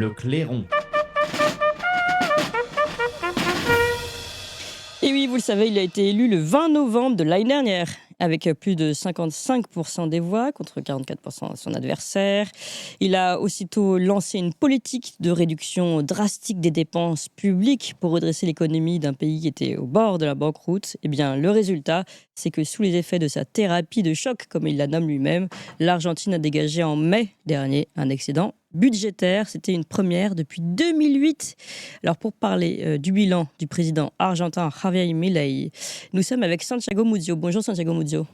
Le clairon. Et oui, vous le savez, il a été élu le 20 novembre de l'année dernière, avec plus de 55% des voix contre 44% de son adversaire. Il a aussitôt lancé une politique de réduction drastique des dépenses publiques pour redresser l'économie d'un pays qui était au bord de la banqueroute. Eh bien, le résultat, c'est que sous les effets de sa thérapie de choc, comme il la nomme lui-même, l'Argentine a dégagé en mai dernier un excédent budgétaire. C'était une première depuis 2008. Alors pour parler du bilan du président argentin Javier Milei, nous sommes avec Santiago Muzio. Bonjour Santiago Muzio.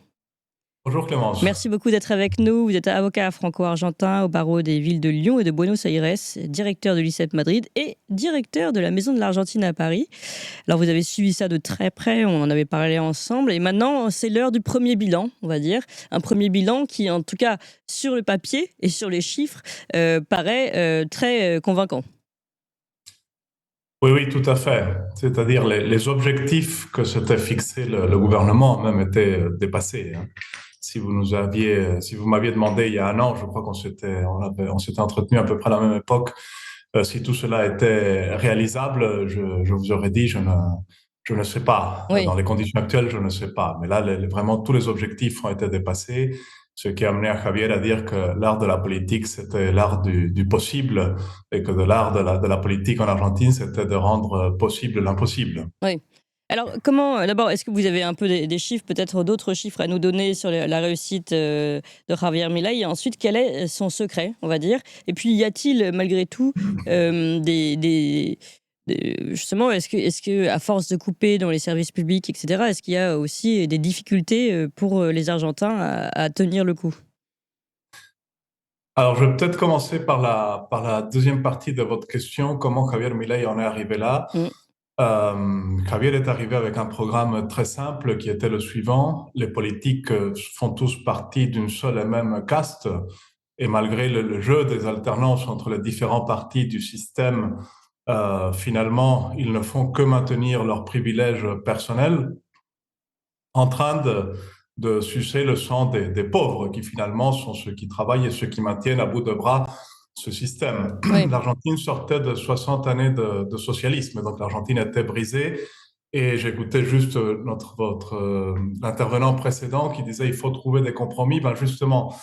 Bonjour Clémence. Merci beaucoup d'être avec nous. Vous êtes avocat franco-argentin au barreau des villes de Lyon et de Buenos Aires, directeur de l'ICEP Madrid et directeur de la Maison de l'Argentine à Paris. Alors vous avez suivi ça de très près, on en avait parlé ensemble et maintenant c'est l'heure du premier bilan, on va dire. Un premier bilan qui en tout cas sur le papier et sur les chiffres paraît très convaincant. Oui, tout à fait. C'est-à-dire les objectifs que s'était fixé le gouvernement même étaient dépassés. Si vous m'aviez demandé il y a un an, je crois on s'était entretenu à peu près à la même époque, si tout cela était réalisable, je vous aurais dit je ne sais pas. Oui. Dans les conditions actuelles, je ne sais pas. Mais là, vraiment, tous les objectifs ont été dépassés, ce qui a amené à Javier à dire que l'art de la politique, c'était l'art du possible et que de l'art de la politique en Argentine, c'était de rendre possible l'impossible. Oui. Alors, d'abord, est-ce que vous avez un peu des chiffres, peut-être d'autres chiffres à nous donner sur la réussite de Javier Milei? Et ensuite, quel est son secret, on va dire? Et puis, y a-t-il, malgré tout, justement, est-ce que, à force de couper dans les services publics, etc., est-ce qu'il y a aussi des difficultés pour les Argentins à tenir le coup? Alors, je vais peut-être commencer par la deuxième partie de votre question. Comment Javier Milei en est arrivé là? Javier est arrivé avec un programme très simple qui était le suivant. Les politiques font tous partie d'une seule et même caste. Et malgré le jeu des alternances entre les différents partis du système, finalement, ils ne font que maintenir leurs privilèges personnels en train de sucer le sang des pauvres, qui finalement sont ceux qui travaillent et ceux qui maintiennent à bout de bras ce système. Oui. L'Argentine sortait de 60 années de socialisme, donc l'Argentine était brisée. Et j'écoutais juste l'intervenant précédent qui disait il faut trouver des compromis. Ben justement,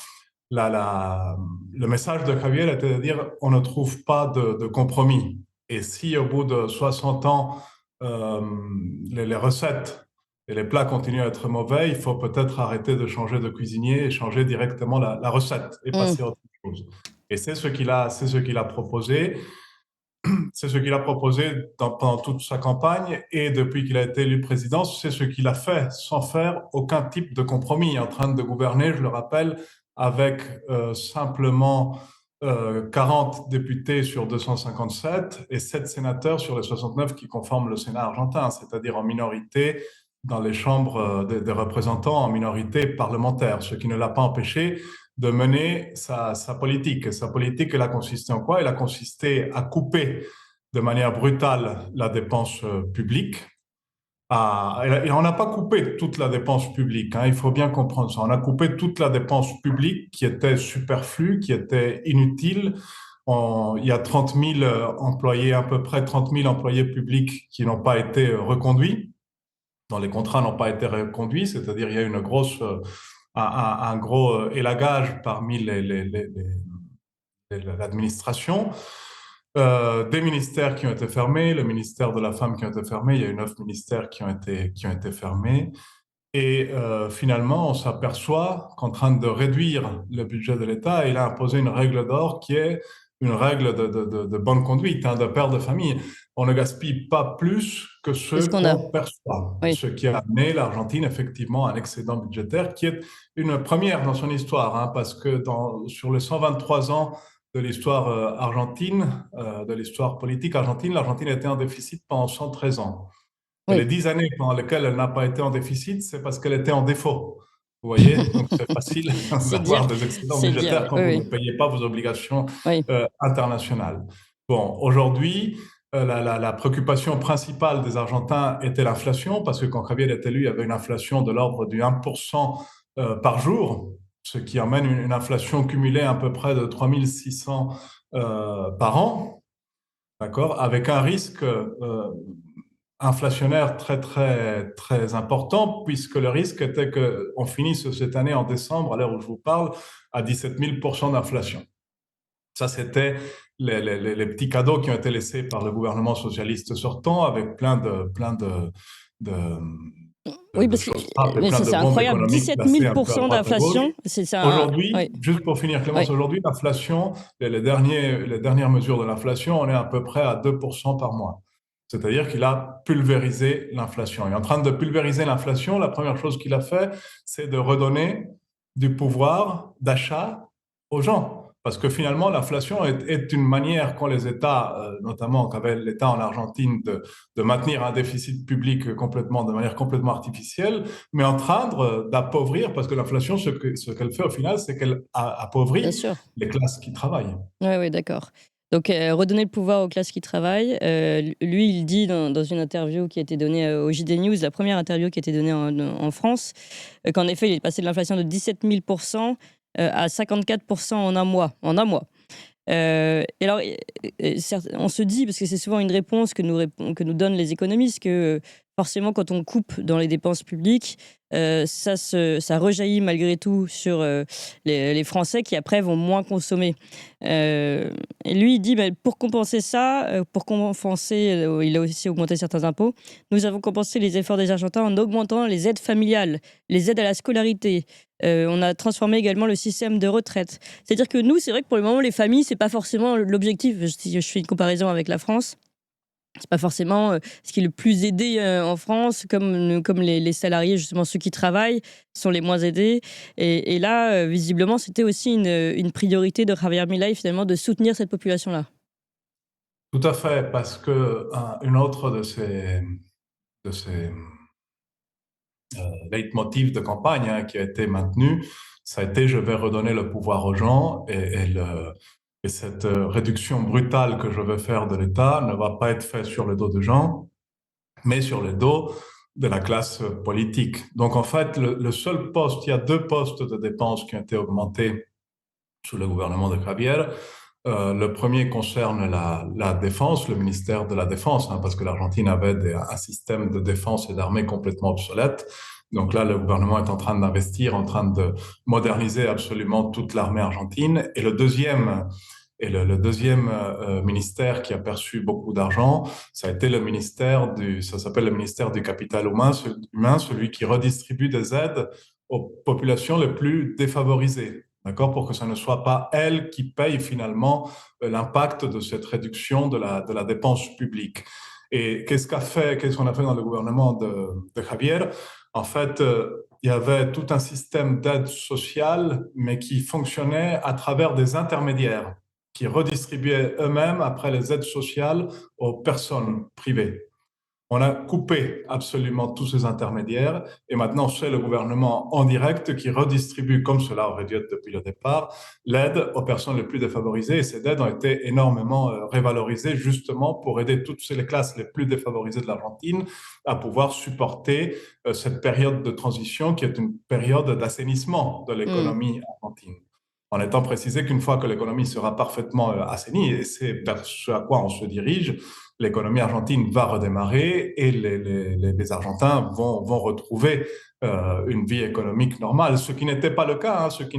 le message de Javier était de dire on ne trouve pas de compromis. Et si au bout de 60 ans, les recettes et les plats continuent à être mauvais, il faut peut-être arrêter de changer de cuisinier et changer directement la recette et passer à autre chose. Et c'est ce qu'il a proposé. C'est ce qu'il a proposé pendant toute sa campagne et depuis qu'il a été élu président, c'est ce qu'il a fait sans faire aucun type de compromis, en train de gouverner, je le rappelle, avec simplement 40 députés sur 257 et 7 sénateurs sur les 69 qui conforment le Sénat argentin, c'est-à-dire en minorité dans les chambres des représentants, en minorité parlementaire, ce qui ne l'a pas empêché de mener sa politique. Sa politique, elle a consisté en quoi? Elle a consisté à couper de manière brutale la dépense publique. Et on n'a pas coupé toute la dépense publique, il faut bien comprendre ça. On a coupé toute la dépense publique qui était superflue, qui était inutile. Il y a 30 000 employés, à peu près 30 000 employés publics qui n'ont pas été reconduits, dont les contrats n'ont pas été reconduits, c'est-à-dire il y a une grosse... un gros élagage parmi l'administration. Des ministères qui ont été fermés, le ministère de la Femme qui a été fermé, il y a eu 9 ministères qui ont été fermés. Et finalement, on s'aperçoit qu'en train de réduire le budget de l'État, il a imposé une règle d'or qui est une règle de bonne conduite, de père de famille. On ne gaspille pas plus que ce qu'on perçoit. Oui. Ce qui a amené l'Argentine, effectivement, à un excédent budgétaire qui est une première dans son histoire, parce que sur les 123 ans de l'histoire argentine, de l'histoire politique argentine, l'Argentine était en déficit pendant 113 ans. Et les 10 années pendant lesquelles elle n'a pas été en déficit, c'est parce qu'elle était en défaut. Vous voyez, donc c'est facile d'avoir des excédents budgétaires quand vous ne payez pas vos obligations internationales. Bon, aujourd'hui, la préoccupation principale des Argentins était l'inflation, parce que quand Javier est élu, il y avait une inflation de l'ordre du 1% par jour, ce qui amène une inflation cumulée à peu près de 3 600 par an. d'accord, avec un risque inflationnaire très, très, très important, puisque le risque était qu'on finisse cette année en décembre, à l'heure où je vous parle, à 17 000 d'inflation. Ça, c'était les petits cadeaux qui ont été laissés par le gouvernement socialiste sortant, avec de, Oui, de parce que choses simples et mais plein de c'est bombes incroyable, économiques 17 placées 000 un peu à droite à gauche. d'inflation, c'est ça. Aujourd'hui, Oui, juste pour finir, Clémence, oui, aujourd'hui, l'inflation, les dernières mesures de l'inflation, on est à peu près à 2% par mois. C'est-à-dire qu'il a pulvérisé l'inflation. Et en train de pulvériser l'inflation, la première chose qu'il a fait, c'est de redonner du pouvoir d'achat aux gens. Parce que finalement, l'inflation est une manière qu'ont les États, notamment qu'avait l'État en Argentine, de maintenir un déficit public de manière complètement artificielle, mais en train d'appauvrir, parce que l'inflation, ce qu'elle fait au final, c'est qu'elle bien appauvrit sûr. les classes qui travaillent. Oui, oui, d'accord. Donc, redonner le pouvoir aux classes qui travaillent. Lui, il dit dans une interview qui a été donnée au JD News, la première interview qui a été donnée en France, qu'en effet, il est passé de l'inflation de 17 000 à 54 en un mois. En un mois. Et alors, on se dit, parce que c'est souvent une réponse que nous donnent les économistes, que forcément, quand on coupe dans les dépenses publiques, ça rejaillit malgré tout sur les Français qui après vont moins consommer. Et lui, il dit, bah, pour compenser ça, il a aussi augmenté certains impôts. Nous avons compensé les efforts des Argentins en augmentant les aides familiales, les aides à la scolarité. On a transformé également le système de retraite. C'est-à-dire que nous, c'est vrai que pour le moment, les familles, c'est pas forcément l'objectif. Si je fais une comparaison avec la France, c'est pas forcément ce qui est le plus aidé en France, comme les salariés, justement, ceux qui travaillent sont les moins aidés. Et là, visiblement, c'était aussi une priorité de Javier Milei, finalement, de soutenir cette population-là. Tout à fait, parce que une autre de ces leitmotiv de campagne, hein, qui a été maintenu, ça a été je vais redonner le pouvoir aux gens et cette réduction brutale que je vais faire de l'État ne va pas être faite sur le dos des gens, mais sur le dos de la classe politique. Donc en fait, le seul poste, il y a deux postes de dépenses qui ont été augmentés sous le gouvernement de Javier. Le premier concerne la défense, le ministère de la Défense, hein, parce que l'Argentine avait un système de défense et d'armée complètement obsolète. Donc là, le gouvernement est en train d'investir, en train de moderniser absolument toute l'armée argentine. Et le deuxième ministère qui a perçu beaucoup d'argent, ça a été ça s'appelle le ministère du capital humain, celui qui redistribue des aides aux populations les plus défavorisées. D'accord, pour que ce ne soit pas elles qui payent finalement l'impact de cette réduction de la dépense publique. Et qu'est-ce qu'on a fait dans le gouvernement de Javier? En fait, il y avait tout un système d'aide sociale, mais qui fonctionnait à travers des intermédiaires qui redistribuaient eux-mêmes après les aides sociales aux personnes privées. On a coupé absolument tous ces intermédiaires et maintenant c'est le gouvernement en direct qui redistribue, comme cela aurait dû être depuis le départ, l'aide aux personnes les plus défavorisées et ces aides ont été énormément révalorisées justement pour aider toutes les classes les plus défavorisées de l'Argentine à pouvoir supporter cette période de transition qui est une période d'assainissement de Hmm. l'économie argentine. En étant précisé qu'une fois que l'économie sera parfaitement assainie, et c'est vers ce à quoi on se dirige, l'économie argentine va redémarrer et les Argentins vont retrouver une vie économique normale, ce qui n'était pas le cas, hein, ce qui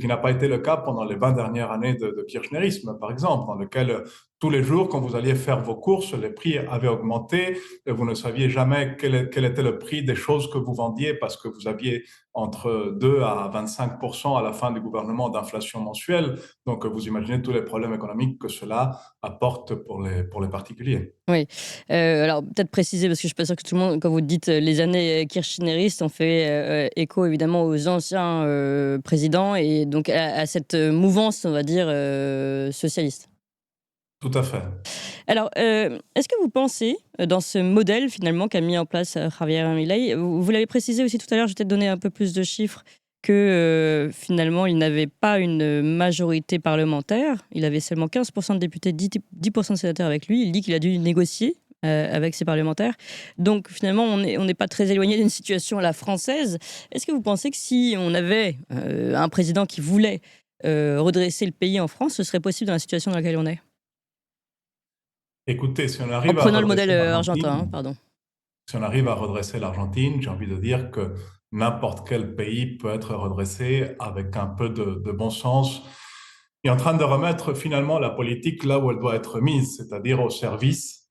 n'a pas été le cas pendant les 20 dernières années de kirchnerisme, par exemple, dans lequel tous les jours, quand vous alliez faire vos courses, les prix avaient augmenté et vous ne saviez jamais quel était le prix des choses que vous vendiez parce que vous aviez entre 2 à 25% à la fin du gouvernement d'inflation mensuelle. Donc, vous imaginez tous les problèmes économiques que cela apporte pour les particuliers. Oui. Alors peut-être préciser, parce que je suis pas sûre que tout le monde, quand vous dites les années kirchneristes, on fait écho évidemment aux anciens présidents et donc à cette mouvance, on va dire, socialiste. Tout à fait. Alors, est-ce que vous pensez, dans ce modèle finalement qu'a mis en place Javier Milei, vous l'avez précisé aussi tout à l'heure, je vais peut-être donner un peu plus de chiffres, que finalement il n'avait pas une majorité parlementaire, il avait seulement 15% de députés, 10% de sénateurs avec lui, il dit qu'il a dû négocier avec ses parlementaires. Donc finalement, on n'est pas très éloigné d'une situation à la française. Est-ce que vous pensez que si on avait un président qui voulait redresser le pays en France, ce serait possible dans la situation dans laquelle on est? Écoutez, si on En arrive à prenant le modèle redresser argentin, hein, l'Argentine, pardon. si on arrive à redresser l'Argentine, j'ai envie de dire que n'importe quel pays peut être redressé avec un peu de bon sens et en train de remettre finalement la politique là où elle doit être mise, c'est-à-dire au service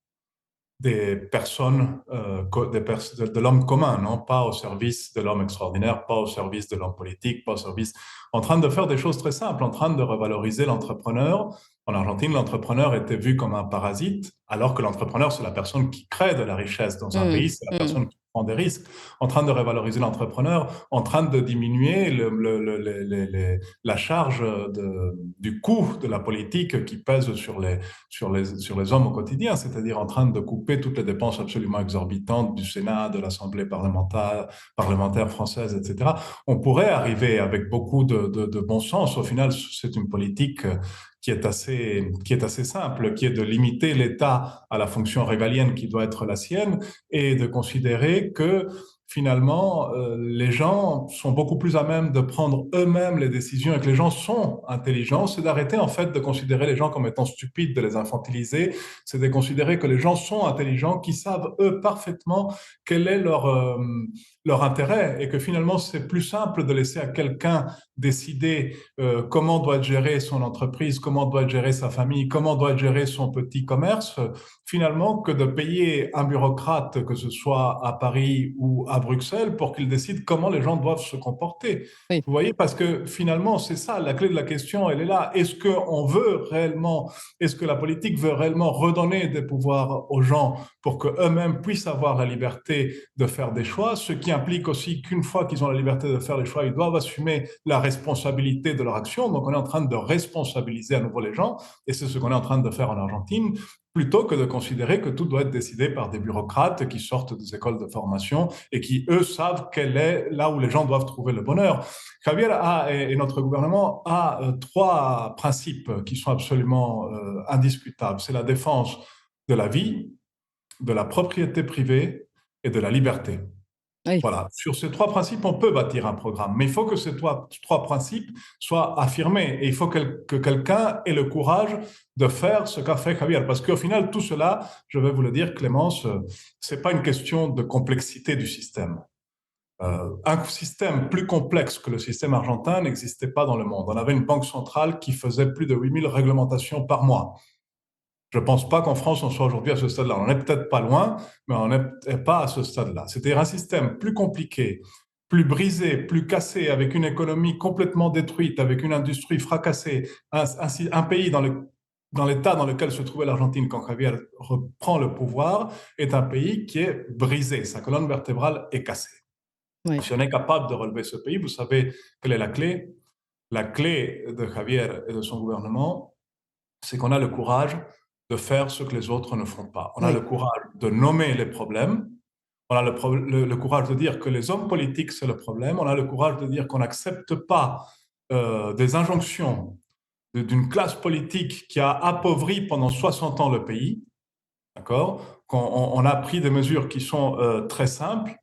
des personnes, de l'homme commun, non pas au service de l'homme extraordinaire, pas au service de l'homme politique, pas au service, en train de faire des choses très simples, en train de revaloriser l'entrepreneur. En Argentine, l'entrepreneur était vu comme un parasite, alors que l'entrepreneur, c'est la personne qui crée de la richesse dans un Mmh, pays, c'est la mmh. personne qui prend des risques, en train de revaloriser l'entrepreneur, en train de diminuer la charge du coût de la politique qui pèse sur les hommes au quotidien, c'est-à-dire en train de couper toutes les dépenses absolument exorbitantes du Sénat, de l'Assemblée parlementaire française, etc. On pourrait arriver avec beaucoup de bon sens. Au final, c'est une politique qui est assez simple, qui est de limiter l'État à la fonction régalienne qui doit être la sienne et de considérer que finalement, les gens sont beaucoup plus à même de prendre eux-mêmes les décisions et que les gens sont intelligents, c'est d'arrêter en fait de considérer les gens comme étant stupides, de les infantiliser, c'est de considérer que les gens sont intelligents, qui savent eux parfaitement quel est leur intérêt et que finalement c'est plus simple de laisser à quelqu'un décider comment doit être gérée son entreprise, comment doit être gérée sa famille, comment doit être géré son petit commerce, finalement, que de payer un bureaucrate, que ce soit à Paris ou à Bruxelles, pour qu'il décide comment les gens doivent se comporter. Oui. Vous voyez, parce que finalement, c'est ça, la clé de la question, elle est là. Est-ce qu'on veut réellement, est-ce que la politique veut réellement redonner des pouvoirs aux gens pour qu'eux-mêmes puissent avoir la liberté de faire des choix, ce qui implique aussi qu'une fois qu'ils ont la liberté de faire des choix, ils doivent assumer la responsabilité de leur action. Donc, on est en train de responsabiliser à nouveau les gens, et c'est ce qu'on est en train de faire en Argentine, plutôt que de considérer que tout doit être décidé par des bureaucrates qui sortent des écoles de formation et qui, eux, savent quel est là où les gens doivent trouver le bonheur. Javier et notre gouvernement a trois principes qui sont absolument indiscutables. C'est la défense de la vie, de la propriété privée et de la liberté. Oui. Voilà, sur ces trois principes, on peut bâtir un programme, mais il faut que ces trois principes soient affirmés et il faut que quelqu'un ait le courage de faire ce qu'a fait Javier. Parce qu'au final, tout cela, je vais vous le dire, Clémence, c'est pas une question de complexité du système. Un système plus complexe que le système argentin n'existait pas dans le monde. On avait une banque centrale qui faisait plus de 8000 réglementations par mois. Je ne pense pas qu'en France, on soit aujourd'hui à ce stade-là. On n'est peut-être pas loin, mais on n'est pas à ce stade-là. C'est-à-dire un système plus compliqué, plus brisé, plus cassé, avec une économie complètement détruite, avec une industrie fracassée, un pays dans l'état dans lequel se trouvait l'Argentine quand Javier reprend le pouvoir, est un pays qui est brisé. Sa colonne vertébrale est cassée. Oui. Si on est capable de relever ce pays, vous savez quelle est la clé? La clé de Javier et de son gouvernement, c'est qu'on a le courage de faire ce que les autres ne font pas. On a Oui. le courage de nommer les problèmes. On a le courage de dire que les hommes politiques, c'est le problème. On a le courage de dire qu'on n'accepte pas des injonctions d'une classe politique qui a appauvri pendant 60 ans le pays. D'accord? On a pris des mesures qui sont très simples.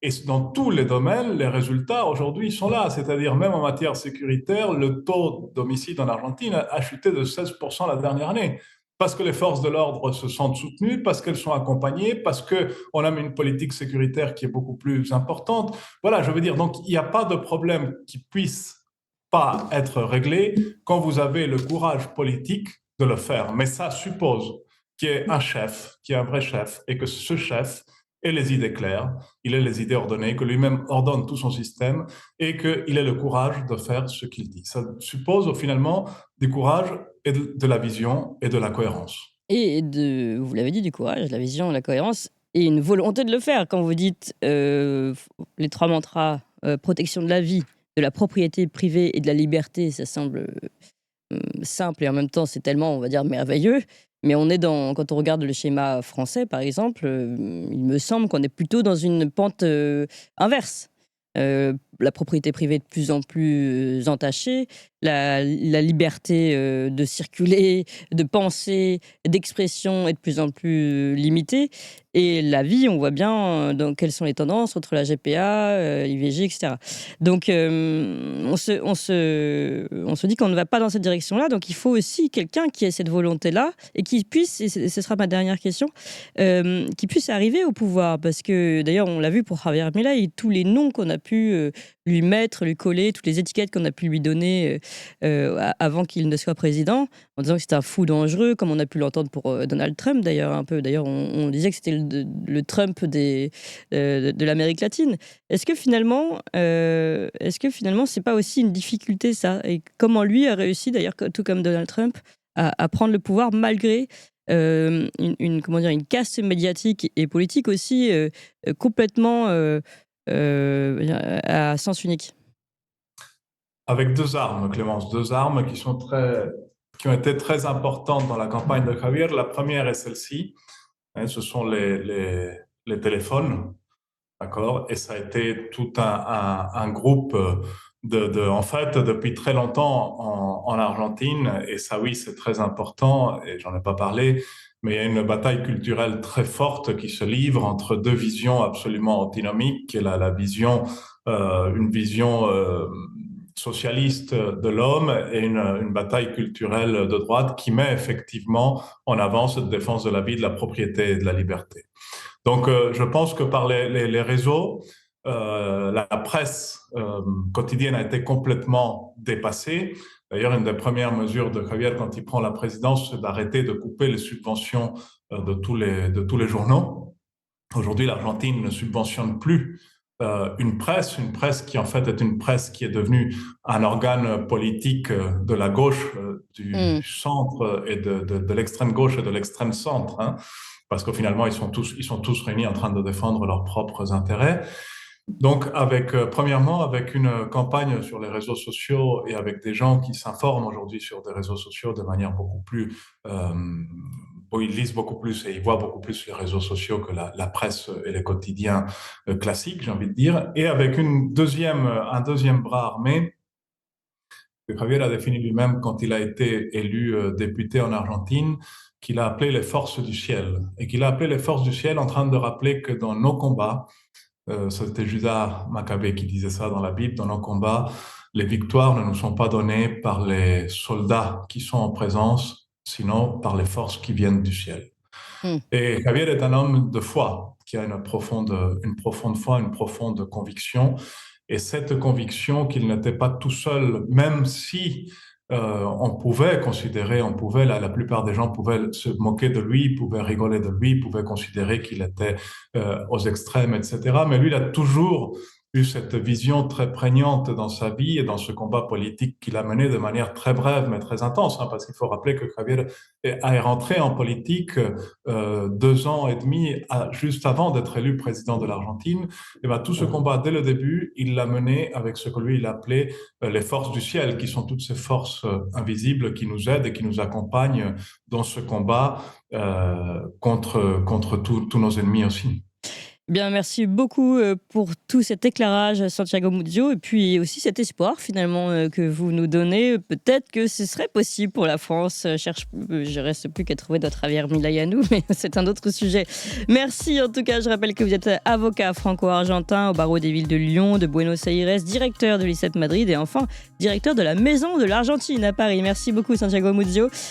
Et dans tous les domaines, les résultats aujourd'hui sont là. C'est-à-dire, même en matière sécuritaire, le taux d'homicide en Argentine a chuté de 16% la dernière année. Parce que les forces de l'ordre se sentent soutenues, parce qu'elles sont accompagnées, parce qu'on a une politique sécuritaire qui est beaucoup plus importante. Voilà, je veux dire, donc il n'y a pas de problème qui puisse pas être réglé quand vous avez le courage politique de le faire. Mais ça suppose qu'il y ait un chef, qu'il y ait un vrai chef, et que ce chef ait les idées claires, il ait les idées ordonnées, que lui-même ordonne tout son système, et qu'il ait le courage de faire ce qu'il dit. Ça suppose finalement du courage et de la vision et de la cohérence. Et vous l'avez dit, du courage, de la vision, de la cohérence et une volonté de le faire. Quand vous dites, les 3 mantras, protection de la vie, de la propriété privée et de la liberté, ça semble, simple et en même temps, c'est tellement, on va dire, merveilleux. Mais on est quand on regarde le schéma français, par exemple, il me semble qu'on est plutôt dans une pente, inverse. La propriété privée de plus en plus entachée, la liberté de circuler, de penser, d'expression est de plus en plus limitée. Et la vie, on voit bien quelles sont les tendances entre la GPA, IVG, etc. Donc, on se dit qu'on ne va pas dans cette direction-là. Donc, il faut aussi quelqu'un qui ait cette volonté-là et qui puisse, et ce sera ma dernière question, qui puisse arriver au pouvoir. Parce que, d'ailleurs, on l'a vu pour Javier Milei, tous les noms qu'on a pu lui mettre, lui coller, toutes les étiquettes qu'on a pu lui donner avant qu'il ne soit président, en disant que c'était un fou dangereux, comme on a pu l'entendre pour Donald Trump, d'ailleurs, un peu. D'ailleurs, on disait que c'était le Trump de l'Amérique latine. Est-ce que finalement, c'est pas aussi une difficulté, ça? Et comment lui a réussi, d'ailleurs, tout comme Donald Trump, à prendre le pouvoir malgré une caste médiatique et politique aussi complètement à sens unique? Avec deux armes, Clémence, deux armes qui ont été très importantes dans la campagne de Javier. La première est celle-ci, hein, ce sont les téléphones, d'accord? Et ça a été tout un groupe en fait, depuis très longtemps en Argentine, et ça, oui, c'est très important, et j'en ai pas parlé, mais il y a une bataille culturelle très forte qui se livre entre deux visions absolument antinomiques, qui est une vision socialiste de l'homme et une bataille culturelle de droite qui met effectivement en avant cette défense de la vie, de la propriété et de la liberté. Donc, je pense que par les réseaux, la presse quotidienne a été complètement dépassée. D'ailleurs, une des premières mesures de Javier quand il prend la présidence, c'est d'arrêter de couper les subventions de tous les journaux. Aujourd'hui, l'Argentine ne subventionne plus une presse qui en fait est une presse qui est devenue un organe politique de la gauche, du centre et de l'extrême gauche et de l'extrême centre, hein, parce que finalement ils sont tous réunis en train de défendre leurs propres intérêts. Donc, premièrement, avec une campagne sur les réseaux sociaux et avec des gens qui s'informent aujourd'hui sur des réseaux sociaux de manière beaucoup plus, où ils lisent beaucoup plus et ils voient beaucoup plus les réseaux sociaux que la presse et les quotidiens classiques, j'ai envie de dire, et avec un deuxième bras armé que Javier a défini lui-même quand il a été élu député en Argentine, qu'il a appelé les forces du ciel, et qu'il a appelé les forces du ciel en train de rappeler que dans nos combats, c'était Judas Maccabée qui disait ça dans la Bible, dans nos combats, les victoires ne nous sont pas données par les soldats qui sont en présence, sinon par les forces qui viennent du ciel. Et Javier est un homme de foi, qui a une profonde foi, une profonde conviction. Et cette conviction qu'il n'était pas tout seul, même si la plupart des gens pouvaient se moquer de lui, pouvaient rigoler de lui, pouvaient considérer qu'il était aux extrêmes, etc. Mais lui, il a toujours eu cette vision très prégnante dans sa vie et dans ce combat politique qu'il a mené de manière très brève mais très intense, hein, parce qu'il faut rappeler que Javier est rentré en politique 2 ans et demi juste avant d'être élu président de l'Argentine. Et ben, tout ce combat, dès le début, il l'a mené avec ce que lui, il appelait les forces du ciel, qui sont toutes ces forces invisibles qui nous aident et qui nous accompagnent dans ce combat contre tous nos ennemis aussi. Bien, merci beaucoup pour tout cet éclairage, Santiago Muzio, et puis aussi cet espoir finalement que vous nous donnez. Peut-être que ce serait possible pour la France. Je reste plus qu'à trouver notre Javier Milei à nous, mais c'est un autre sujet. Merci en tout cas. Je rappelle que vous êtes avocat franco-argentin au barreau des villes de Lyon, de Buenos Aires, directeur de l'ICET Madrid et enfin directeur de la Maison de l'Argentine à Paris. Merci beaucoup, Santiago Muzio.